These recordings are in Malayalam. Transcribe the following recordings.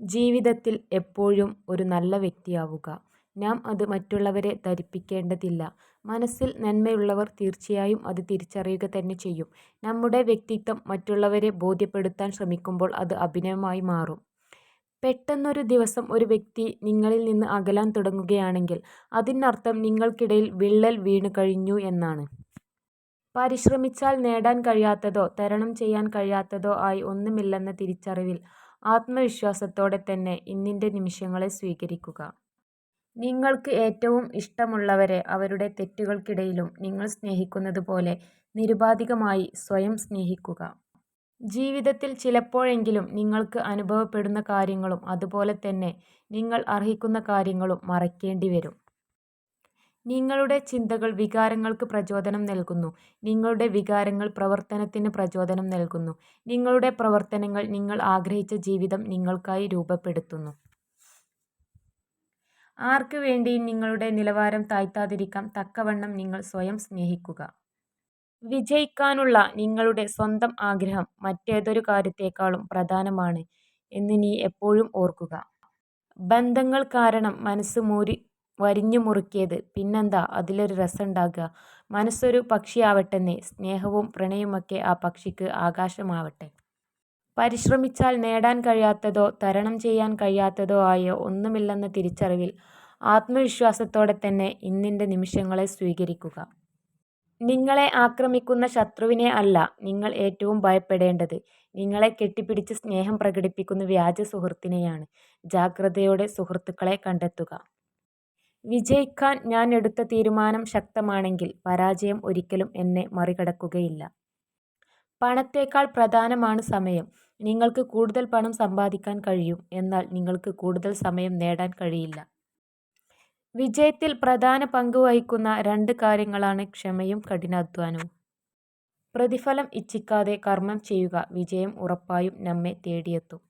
ജീവിതത്തിൽ എപ്പോഴും ഒരു നല്ല വ്യക്തിയാവുക. നാം അത് മറ്റുള്ളവരെ ധരിപ്പിക്കേണ്ടതില്ല. മനസ്സിൽ നന്മയുള്ളവർ തീർച്ചയായും അത് തിരിച്ചറിയുക തന്നെ ചെയ്യും. നമ്മുടെ വ്യക്തിത്വം മറ്റുള്ളവരെ ബോധ്യപ്പെടുത്താൻ ശ്രമിക്കുമ്പോൾ അത് അഭിനയമായി മാറും. പെട്ടെന്നൊരു ദിവസം ഒരു വ്യക്തി നിങ്ങളിൽ നിന്ന് അകലാൻ തുടങ്ങുകയാണെങ്കിൽ അതിനർത്ഥം നിങ്ങൾക്കിടയിൽ വിള്ളൽ വീണു കഴിഞ്ഞു എന്നാണ്. പരിശ്രമിച്ചാൽ നേടാൻ കഴിയാത്തതോ തരണം ചെയ്യാൻ കഴിയാത്തതോ ആയി ഒന്നുമില്ലെന്ന തിരിച്ചറിവിൽ ആത്മവിശ്വാസത്തോടെ തന്നെ ഇന്നിൻ്റെ നിമിഷങ്ങളെ സ്വീകരിക്കുക. നിങ്ങൾക്ക് ഏറ്റവും ഇഷ്ടമുള്ളവരെ അവരുടെ തെറ്റുകൾക്കിടയിലും നിങ്ങൾ സ്നേഹിക്കുന്നത് പോലെ നിരുപാധികമായി സ്വയം സ്നേഹിക്കുക. ജീവിതത്തിൽ ചിലപ്പോഴെങ്കിലും നിങ്ങൾക്ക് അനുഭവപ്പെടുന്ന കാര്യങ്ങളും അതുപോലെ തന്നെ നിങ്ങൾ അർഹിക്കുന്ന കാര്യങ്ങളും മറക്കേണ്ടി വരും. നിങ്ങളുടെ ചിന്തകൾ വികാരങ്ങൾക്ക് പ്രചോദനം നൽകുന്നു. നിങ്ങളുടെ വികാരങ്ങൾ പ്രവർത്തനത്തിന് പ്രചോദനം നൽകുന്നു. നിങ്ങളുടെ പ്രവർത്തനങ്ങൾ നിങ്ങൾ ആഗ്രഹിച്ച ജീവിതം നിങ്ങൾക്കായി രൂപപ്പെടുത്തുന്നു. ആർക്ക് വേണ്ടിയും നിങ്ങളുടെ നിലവാരം താഴ്ത്താതിരിക്കാൻ തക്കവണ്ണം നിങ്ങൾ സ്വയം സ്നേഹിക്കുക. വിജയിക്കാനുള്ള നിങ്ങളുടെ സ്വന്തം ആഗ്രഹം മറ്റേതൊരു കാര്യത്തേക്കാളും പ്രധാനമാണ് എന്ന് നീ എപ്പോഴും ഓർക്കുക. ബന്ധങ്ങൾ കാരണം മനസ്സ് വരിഞ്ഞു മുറുക്കിയത് പിന്നെന്താ അതിലൊരു രസമുണ്ടാകുക. മനസ്സൊരു പക്ഷിയാവട്ടെന്നേ, സ്നേഹവും പ്രണയവുമൊക്കെ ആ പക്ഷിക്ക് ആകാശമാവട്ടെ. പരിശ്രമിച്ചാൽ നേടാൻ കഴിയാത്തതോ തരണം ചെയ്യാൻ കഴിയാത്തതോ ആയ ഒന്നുമില്ലെന്ന തിരിച്ചറിവിൽ ആത്മവിശ്വാസത്തോടെ തന്നെ ഇന്നിൻ്റെ നിമിഷങ്ങളെ സ്വീകരിക്കുക. നിങ്ങളെ ആക്രമിക്കുന്ന ശത്രുവിനെ അല്ല നിങ്ങൾ ഏറ്റവും ഭയപ്പെടേണ്ടത്. നിങ്ങളെ കെട്ടിപ്പിടിച്ച് സ്നേഹം പ്രകടിപ്പിക്കുന്ന വ്യാജ സുഹൃത്തിനെയാണ്. ജാഗ്രതയോടെ സുഹൃത്തുക്കളെ കണ്ടെത്തുക. വിജയിക്കാൻ ഞാൻ എടുത്ത തീരുമാനം ശക്തമാണെങ്കിൽ പരാജയം ഒരിക്കലും എന്നെ മറികടക്കുകയില്ല. പണത്തേക്കാൾ പ്രധാനമാണ് സമയം. നിങ്ങൾക്ക് കൂടുതൽ പണം സമ്പാദിക്കാൻ കഴിയും, എന്നാൽ നിങ്ങൾക്ക് കൂടുതൽ സമയം നേടാൻ കഴിയില്ല. വിജയത്തിൽ പ്രധാന പങ്ക് വഹിക്കുന്ന രണ്ട് കാര്യങ്ങളാണ് ക്ഷമയും കഠിനാധ്വാനവും. പ്രതിഫലം ഇച്ഛിക്കാതെ കർമ്മം ചെയ്യുക. വിജയം ഉറപ്പായും നമ്മെ തേടിയെത്തും.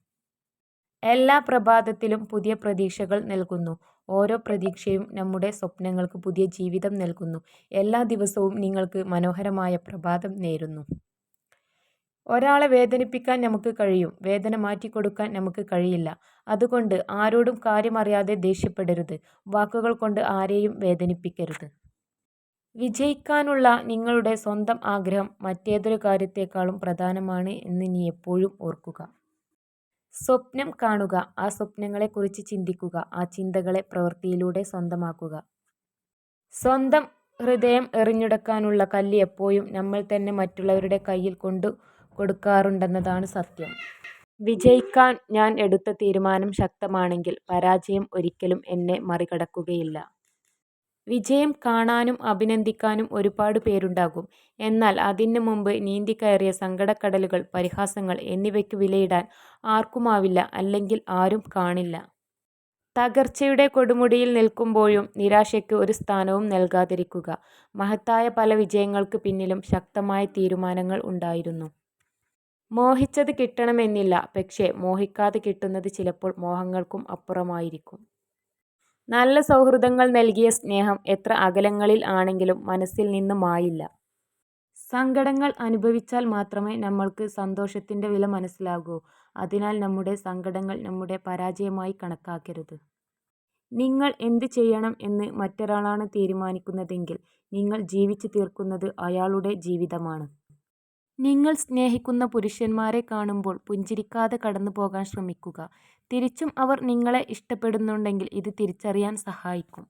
എല്ലാ പ്രഭാതത്തിലും പുതിയ പ്രതീക്ഷകൾ നൽകുന്നു. ഓരോ പ്രതീക്ഷയും നമ്മുടെ സ്വപ്നങ്ങൾക്ക് പുതിയ ജീവിതം നൽകുന്നു. എല്ലാ ദിവസവും നിങ്ങൾക്ക് മനോഹരമായ പ്രഭാതം നേരുന്നു. ഒരാളെ വേദനിപ്പിക്കാൻ നമുക്ക് കഴിയും, വേദന മാറ്റിക്കൊടുക്കാൻ നമുക്ക് കഴിയില്ല. അതുകൊണ്ട് ആരോടും കാര്യമറിയാതെ ദേഷ്യപ്പെടരുത്. വാക്കുകൾ കൊണ്ട് ആരെയും വേദനിപ്പിക്കരുത്. വിജയിക്കാനുള്ള നിങ്ങളുടെ സ്വന്തം ആഗ്രഹം മറ്റേതൊരു കാര്യത്തേക്കാളും പ്രധാനമാണ് എന്ന് നീ എപ്പോഴും ഓർക്കുക. സ്വപ്നം കാണുക, ആ സ്വപ്നങ്ങളെക്കുറിച്ച് ചിന്തിക്കുക, ആ ചിന്തകളെ പ്രവൃത്തിയിലൂടെ സ്വന്തമാക്കുക. സ്വന്തം ഹൃദയം എറിഞ്ഞുടക്കാനുള്ള കല്ല് എപ്പോഴും നമ്മൾ തന്നെ മറ്റുള്ളവരുടെ കയ്യിൽ കൊടുക്കാറുണ്ടെന്നതാണ് സത്യം. വിജയിക്കാൻ ഞാൻ എടുത്ത തീരുമാനം ശക്തമാണെങ്കിൽ പരാജയം ഒരിക്കലും എന്നെ മറികടക്കുകയില്ല. വിജയം കാണാനും അഭിനന്ദിക്കാനും ഒരുപാട് പേരുണ്ടാകും. എന്നാൽ അതിന് മുമ്പ് നീന്തിക്കയറിയ സങ്കടക്കടലുകൾ, പരിഹാസങ്ങൾ എന്നിവയ്ക്ക് വിലയിടാൻ ആർക്കുമാവില്ല, അല്ലെങ്കിൽ ആരും കാണില്ല. തകർച്ചയുടെ കൊടുമുടിയിൽ നിൽക്കുമ്പോഴും നിരാശയ്ക്ക് ഒരു സ്ഥാനവും നൽകാതിരിക്കുക. മഹത്തായ പല വിജയങ്ങൾക്ക് പിന്നിലും ശക്തമായ തീരുമാനങ്ങൾ ഉണ്ടായിരുന്നു. മോഹിച്ചത് കിട്ടണമെന്നില്ല, പക്ഷേ മോഹിക്കാതെ കിട്ടുന്നത് ചിലപ്പോൾ മോഹങ്ങൾക്കും അപ്പുറമായിരിക്കും. നല്ല സൗഹൃദങ്ങൾ നൽകിയ സ്നേഹം എത്ര അകലങ്ങളിൽ ആണെങ്കിലും മനസ്സിൽ നിന്ന് മായില്ല. സങ്കടങ്ങൾ അനുഭവിച്ചാൽ മാത്രമേ നമ്മൾക്ക് സന്തോഷത്തിൻ്റെ വില മനസ്സിലാകൂ. അതിനാൽ നമ്മുടെ സങ്കടങ്ങൾ നമ്മുടെ പരാജയമായി കണക്കാക്കരുത്. നിങ്ങൾ എന്ത് ചെയ്യണം എന്ന് മറ്റൊരാളാണ് തീരുമാനിക്കുന്നതെങ്കിൽ നിങ്ങൾ ജീവിച്ചു തീർക്കുന്നത് അയാളുടെ ജീവിതമാണ്. നിങ്ങൾ സ്നേഹിക്കുന്ന പുരുഷന്മാരെ കാണുമ്പോൾ പുഞ്ചിരിക്കാതെ കടന്നു പോകാൻ ശ്രമിക്കുക. തിരിച്ചും അവർ നിങ്ങളെ ഇഷ്ടപ്പെടുന്നുണ്ടെങ്കിൽ ഇത് തിരിച്ചറിയാൻ സഹായിക്കും.